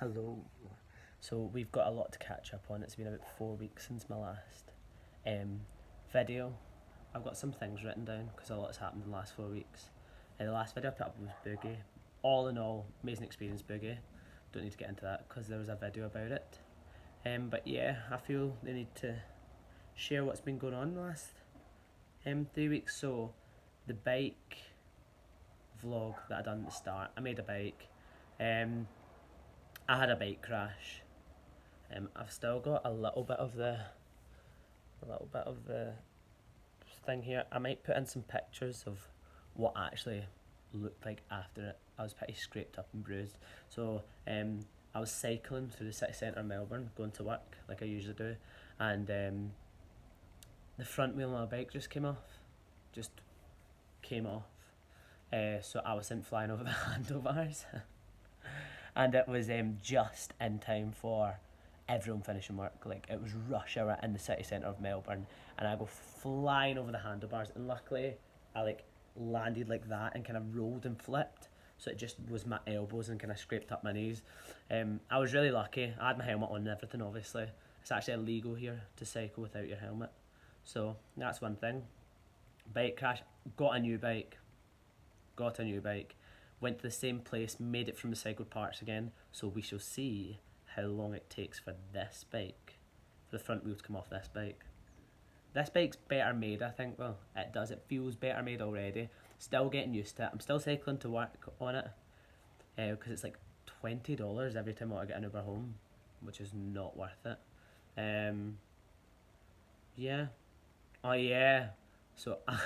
Hello. So we've got a lot to catch up on. It's been about 4 weeks since my last um, video. I've got some things written down because a lot's happened in the last 4 weeks. The last video I put up was Boogie. All in all, amazing experience, Boogie. Don't need to get into that because there was a video about it. But yeah, I feel they need to share what's been going on the last 3 weeks. So the bike vlog that I done at the start, I made a bike. I had a bike crash. I've still got a little bit of the thing here. I might put in some pictures of what actually looked like after it. I was pretty scraped up and bruised. So I was cycling through the city centre of Melbourne, going to work like I usually do, and the front wheel of my bike just came off. So I was sent flying over the handlebars. And it was just in time for everyone finishing work. Like, it was rush hour in the city centre of Melbourne, and I go flying over the handlebars, and luckily I landed like that and kind of rolled and flipped, so it just was my elbows and kind of scraped up my knees. I was really lucky. I had my helmet on and everything. Obviously it's actually illegal here to cycle without your helmet, so that's one thing. Bike crash, got a new bike, went to the same place, made it from recycled parts again, so we shall see how long it takes for this bike, for the front wheel to come off this bike. This bike's better made, I think. Well, it does, it feels better made already. Still getting used to it. I'm still cycling to work on it, because it's like $20 every time I get an Uber home, which is not worth it. Yeah. Oh yeah. So I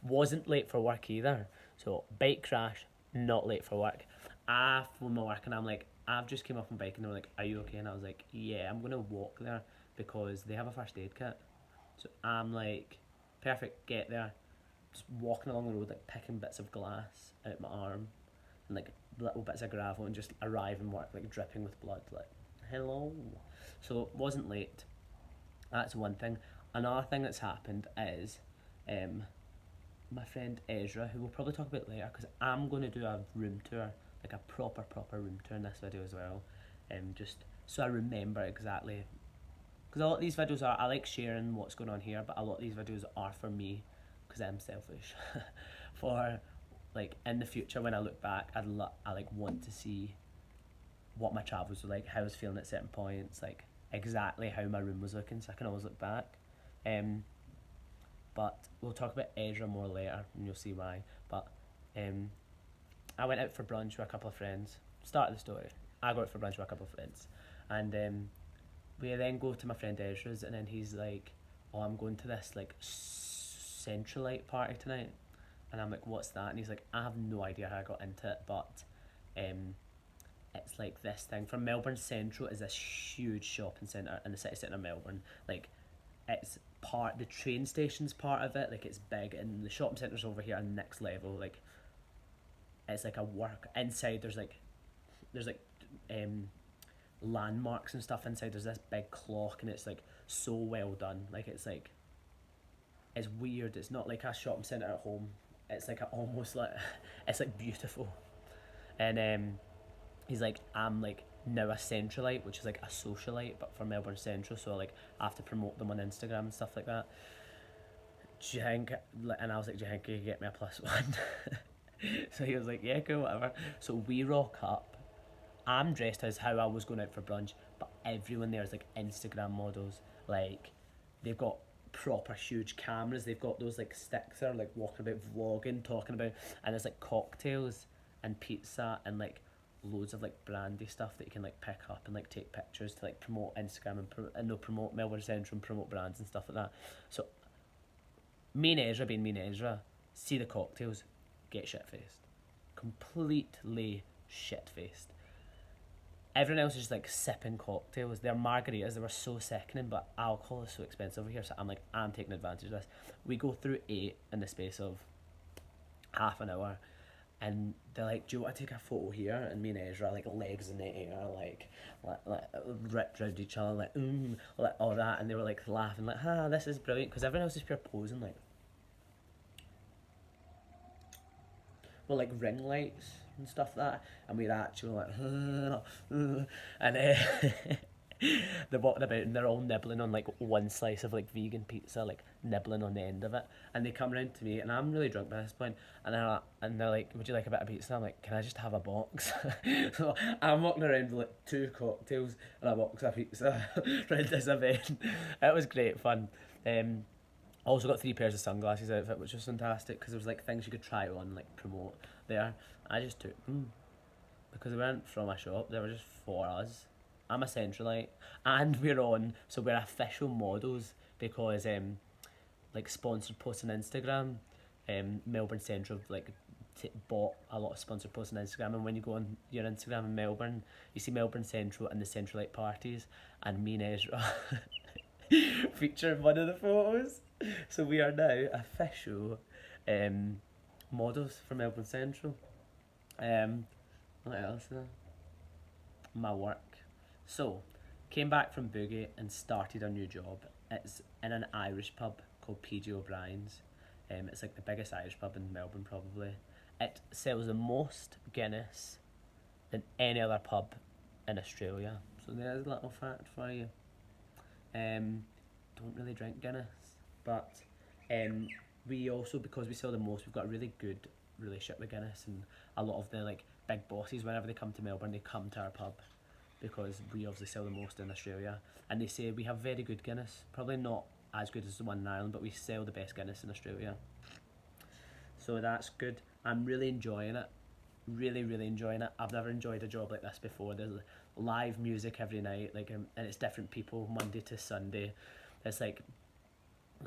wasn't late for work either. So bike crash, not late for work. I phoned my work and I'm like, I've just came off my bike, and they're like, are you okay? And I was like, yeah, I'm gonna walk there because they have a first aid kit. So I'm like, perfect, get there. Just walking along the road, like picking bits of glass out my arm and like little bits of gravel, and just arrive in work like dripping with blood, like, hello. So wasn't late. That's one thing. Another thing that's happened is my friend Ezra, who we'll probably talk about later, because I'm going to do a room tour, like a proper room tour in this video as well, just so I remember exactly, because a lot of these videos are, I like sharing what's going on here, but a lot of these videos are for me, because I'm selfish. For like in the future when I look back, I like want to see what my travels were like, how I was feeling at certain points, like exactly how my room was looking, so I can always look back. But we'll talk about Ezra more later, and you'll see why. But I went out for brunch with a couple of friends. Start of the story. I go out for brunch with a couple of friends, and we then go to my friend Ezra's, and then he's like, "Oh, I'm going to this like Centralite party tonight," and I'm like, "What's that?" And he's like, "I have no idea how I got into it, but it's like this thing from Melbourne Central is this huge shopping centre in the city centre of Melbourne. Like, it's the train station's part of it, like it's big, and the shopping centre's over here and next level. Like, it's like a work inside. There's landmarks and stuff inside. There's this big clock, and it's like so well done. Like, it's weird. It's not like a shopping centre at home. It's like almost like it's like beautiful. And he's like, I'm like now a Centralite, which is like a socialite, but for Melbourne Central. So like I have to promote them on Instagram and stuff like that. Do you think? And I was like, do you think you could get me a +1? So he was like, yeah, cool, whatever. So we rock up. I'm dressed as how I was going out for brunch, but everyone there is like Instagram models. Like, they've got proper huge cameras. They've got those like sticks that are like walking about vlogging, talking about, and there's like cocktails and pizza and like loads of like brandy stuff that you can like pick up and like take pictures to like promote Instagram and they'll promote Melbourne Central and promote brands and stuff like that. So me and Ezra, being me and Ezra, see the cocktails, get shit faced, completely shit faced. Everyone else is just like sipping cocktails. They're margaritas. They were so sickening, but alcohol is so expensive over here. So I'm like, I'm taking advantage of this. We go through 8 in the space of half an hour, and they're like, do you want to take a photo here? And me and Ezra are like legs in the air, like ripped around each other, like all that. And they were like laughing, like, this is brilliant, because everyone else is pure posing, like, with like ring lights and stuff like that, and we're actually like, and they're walking about and they're all nibbling on like one slice of like vegan pizza, like nibbling on the end of it, and they come round to me, and I'm really drunk by this point, and they're like, would you like a bit of pizza? And I'm like, can I just have a box? So I'm walking around with like 2 cocktails and a box of pizza round this event. It was great fun. I also got 3 pairs of sunglasses out of it, which was fantastic because there was like things you could try on, like promote there. I just took them because they weren't from a shop; they were just for us. I'm a Centralite, and we're official models because like sponsored posts on Instagram. Melbourne Central like bought a lot of sponsored posts on Instagram, and when you go on your Instagram in Melbourne, you see Melbourne Central and the Centralite parties, and me and Ezra feature in one of the photos. So we are now official models for Melbourne Central. What else? My work. So, came back from Boogie and started a new job. It's in an Irish pub called PG O'Brien's. It's like the biggest Irish pub in Melbourne probably. It sells the most Guinness than any other pub in Australia. So there's a little fact for you. Don't really drink Guinness, but we also, because we sell the most, we've got a really good relationship with Guinness, and a lot of the like big bosses, whenever they come to Melbourne, they come to our pub because we obviously sell the most in Australia, and they say we have very good Guinness, probably not as good as the one in Ireland, but we sell the best Guinness in Australia. So that's good. I'm really enjoying it. Really, really enjoying it. I've never enjoyed a job like this before. There's live music every night, like, and it's different people Monday to Sunday. It's like,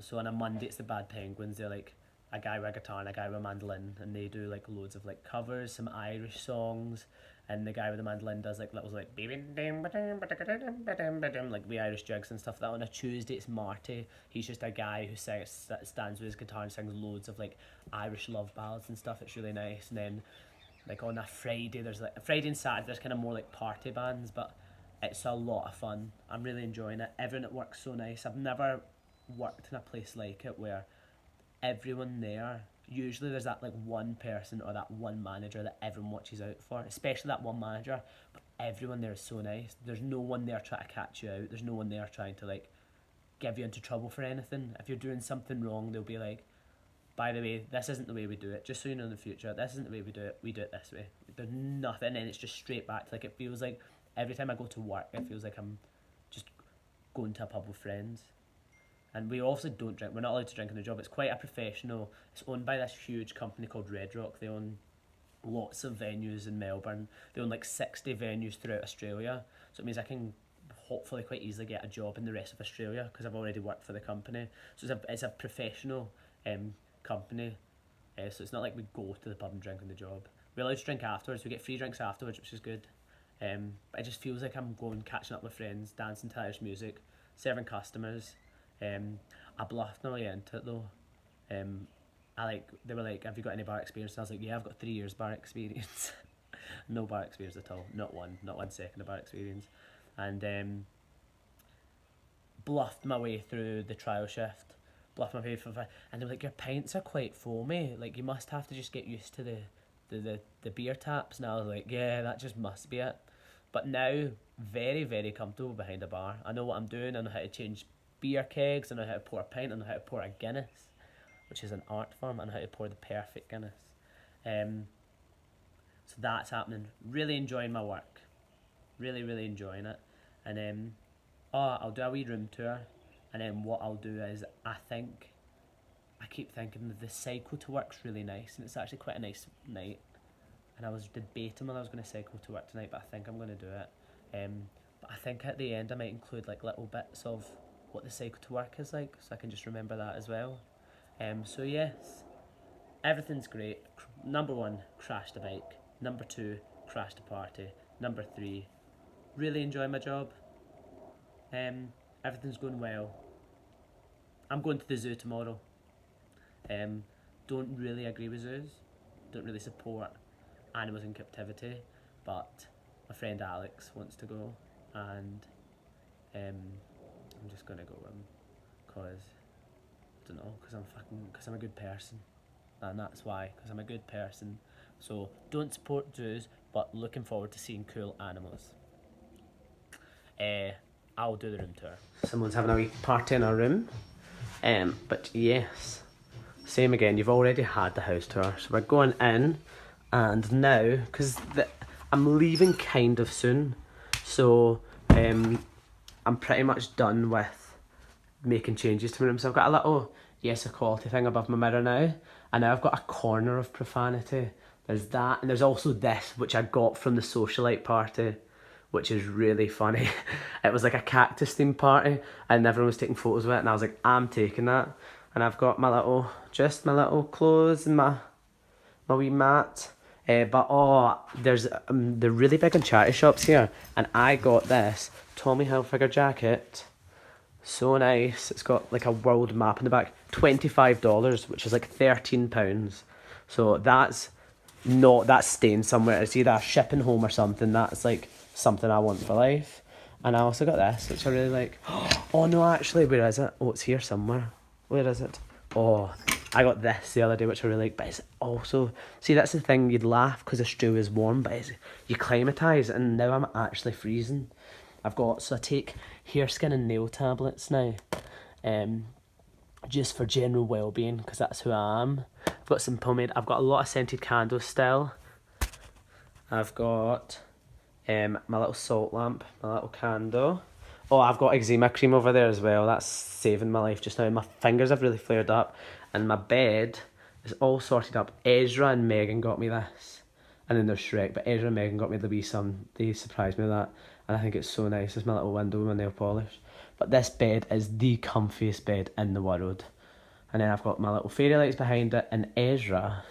so on a Monday it's the Bad Penguins. They're like a guy with a guitar and a guy with a mandolin, and they do like loads of like covers, some Irish songs, and the guy with the mandolin does like little like like the Irish jigs and stuff like that. On a Tuesday it's Marty. He's just a guy who stands with his guitar and sings loads of like Irish love ballads and stuff. It's really nice. And then like on a Friday, there's like Friday and Saturday there's kind of more like party bands, but it's a lot of fun. I'm really enjoying it. Everyone at work's so nice. I've never worked in a place like it where everyone there, usually there's that like one person or that one manager that everyone watches out for, especially that one manager, but everyone there is so nice. There's no one there trying to catch you out. There's no one there trying to like give you into trouble for anything. If you're doing something wrong, they'll be like, by the way, this isn't the way we do it, just so you know in the future, this isn't the way we do it this way. There's nothing, and it's just straight back to, like, it feels like every time I go to work, it feels like I'm just going to a pub with friends. And we also don't drink, we're not allowed to drink in the job. It's quite a professional, it's owned by this huge company called Red Rock. They own lots of venues in Melbourne. They own like 60 venues throughout Australia. So it means I can hopefully quite easily get a job in the rest of Australia because I've already worked for the company. So it's a professional company. So it's not like we go to the pub and drink on the job. We're allowed to drink afterwards. We get free drinks afterwards, which is good. But it just feels like I'm going catching up with friends, dancing to Irish music, serving customers. I bluffed my way into it though. They were like, have you got any bar experience? And I was like, yeah, I've got 3 years bar experience. No bar experience at all, not 1 second of bar experience. And bluffed my way through the trial shift, bluffed my way through, and they were like, your pints are quite foamy, like you must have to just get used to the beer taps. And I was like, yeah, that just must be it. But now, very, very comfortable behind a bar. I know what I'm doing. I know how to change beer kegs. I know how to pour a pint. I know how to pour a Guinness, which is an art form. I know how to pour the perfect Guinness. So that's happening. Really enjoying my work. Really, really enjoying it. And I'll do a wee room tour. And then what I'll do is, I keep thinking that the cycle to work's really nice, and it's actually quite a nice night. And I was debating whether I was going to cycle to work tonight, but I think I'm going to do it. But I think at the end I might include like little bits of what the cycle to work is like, so I can just remember that as well. So yes, everything's great. Number 1, crashed a bike. Number 2, crashed a party. Number 3, really enjoy my job. Everything's going well. I'm going to the zoo tomorrow. Don't really agree with zoos. Don't really support animals in captivity, but my friend Alex wants to go, and I'm just gonna go with him because I don't know, because I'm a good person, and that's why, because I'm a good person. So don't support zoos, but looking forward to seeing cool animals. I'll do the room tour. Someone's having a wee party in our room. But yes, same again, you've already had the house tour. So we're going in, and now, because I'm leaving kind of soon, so I'm pretty much done with making changes to my room. So I've got a little equality thing above my mirror now, and now I've got a corner of profanity. There's that, and there's also this, which I got from the socialite party, which is really funny. It was like a cactus themed party, and everyone was taking photos of it, and I was like, I'm taking that. And I've got my little clothes and my wee mat. There's they're really big in charity shops here, and I got this Tommy Hilfiger jacket. So nice. It's got like a world map in the back. $25, which is like £13. So that's staying somewhere. It's either shipping home or something. That's like something I want for life. And I also got this, which I really like. Oh no, actually, where is it? Oh, it's here somewhere. Where is it? Oh, I got this the other day, which I really like. But it's also, see, that's the thing, you'd laugh because the stew is warm, but you climatise, and now I'm actually freezing. So I take hair, skin and nail tablets now, just for general well-being, because that's who I am. I've got some pomade. I've got a lot of scented candles still. I've got my little salt lamp, my little candle. Oh, I've got eczema cream over there as well. That's saving my life just now. My fingers have really flared up, and my bed is all sorted up. Ezra and Megan got me this, and then there's Shrek, but Ezra and Megan got me the wee sun. They surprised me with that, and I think it's so nice. It's my little window with my nail polish. But this bed is the comfiest bed in the world. And then I've got my little fairy lights behind it, and Ezra,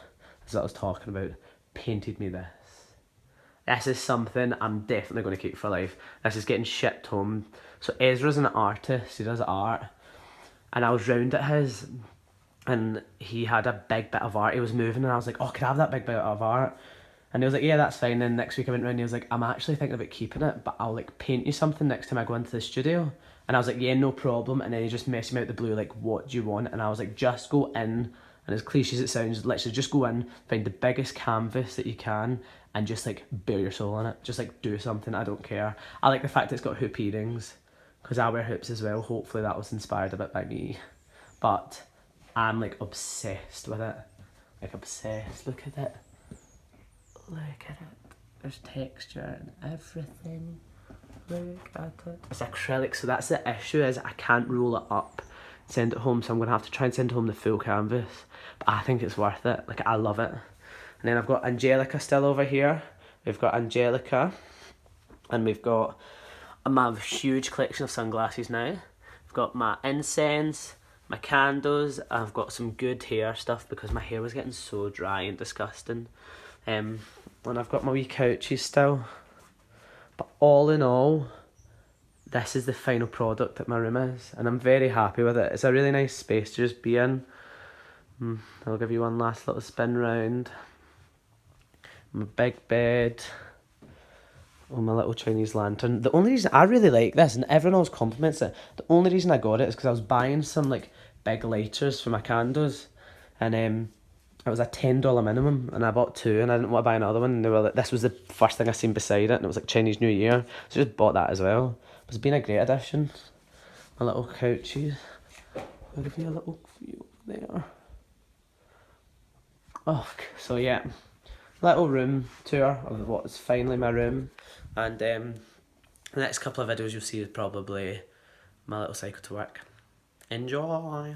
as I was talking about, painted me this. This is something I'm definitely going to keep for life. This is getting shipped home. So Ezra's an artist, he does art. And I was round at his, and he had a big bit of art he was moving, and I was like, oh, could I have that big bit of art? And he was like, yeah, that's fine. And next week I went round and he was like, I'm actually thinking about keeping it, but I'll like paint you something next time I go into the studio. And I was like, yeah, no problem. And then he just messaged me out the blue, like, what do you want? And I was like, just go in, and as cliche as it sounds, literally just go in, find the biggest canvas that you can, and just like bare your soul on it. Just like do something, I don't care. I like the fact it's got hoop earrings, because I wear hoops as well. Hopefully that was inspired a bit by me. But I'm like obsessed with it. Like obsessed. Look at it. Look at it. There's texture and everything. Look at it. It's acrylic, so that's the issue, is I can't roll it up, send it home, so I'm going to have to try and send home the full canvas. But I think it's worth it. Like, I love it. And then I've got Angelica still over here. We've got Angelica. And we've got my huge collection of sunglasses now. I've got my incense, my candles. I've got some good hair stuff because my hair was getting so dry and disgusting. And I've got my wee couches still. But all in all, this is the final product that my room is, and I'm very happy with it. It's a really nice space to just be in. I'll give you one last little spin round. My big bed. Oh, my little Chinese lantern. The only reason I really like this, and everyone always compliments it, the only reason I got it is because I was buying some like big lighters for my candles, and it was a $10 minimum, and I bought two, and I didn't want to buy another one. And they were like, this was the first thing I seen beside it, and it was like Chinese New Year, so I just bought that as well. It's been a great addition. My little couches. I'll give you a little view there. Oh, so yeah, little room tour of what is finally my room, and the next couple of videos you'll see is probably my little cycle to work. Enjoy.